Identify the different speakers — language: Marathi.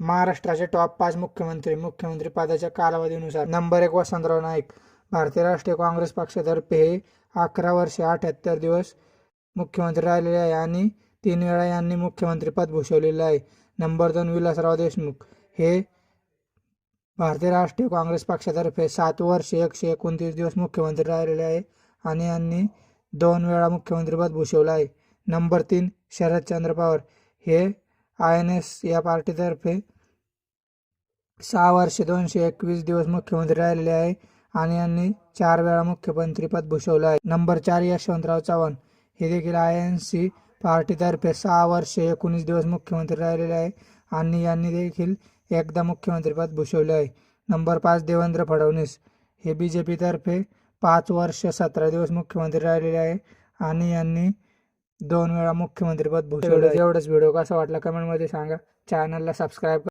Speaker 1: महाराष्ट्राचे टॉप 5 मुख्यमंत्री पदाच्या कालावधीनुसार. नंबर 1 वसंतराव नाईक. भारतीय राष्ट्रीय काँग्रेस पक्षातर्फे हे 11 वर्षे 78 दिवस मुख्यमंत्री राहिलेले आहे आणि 3 वेळा यांनी मुख्यमंत्रीपद भूषवलेले आहे. नंबर 2 विलासराव देशमुख. हे भारतीय राष्ट्रीय काँग्रेस पक्षातर्फे 7 वर्षे 129 दिवस मुख्यमंत्री राहिलेले आहे आणि यांनी 2 वेळा मुख्यमंत्रीपद भूषवलं आहे. नंबर 3 शरदचंद्र पवार. हे INS या पार्टीतर्फे 6 वर्षे 221 दिवस मुख्यमंत्री राहिलेले आहे आणि यांनी 4 वेळा मुख्यमंत्रीपद भूषवलं आहे. नंबर 4 यशवंतराव चव्हाण. हे देखील INC पार्टीतर्फे 6 वर्षे 19 दिवस मुख्यमंत्री राहिलेले आहे आणि यांनी देखील एकदा मुख्यमंत्रीपद भूषवले आहे. नंबर 5 देवेंद्र फडणवीस. हे BJP तर्फे 5 वर्ष 17 दिवस मुख्यमंत्री राहिलेले आहे आणि यांनी 2 वेळा मुख्यमंत्रीपद भूषवले. एवढंच. व्हिडिओ कसा वाटला कमेंटमध्ये सांगा. चॅनलला सबस्क्राईब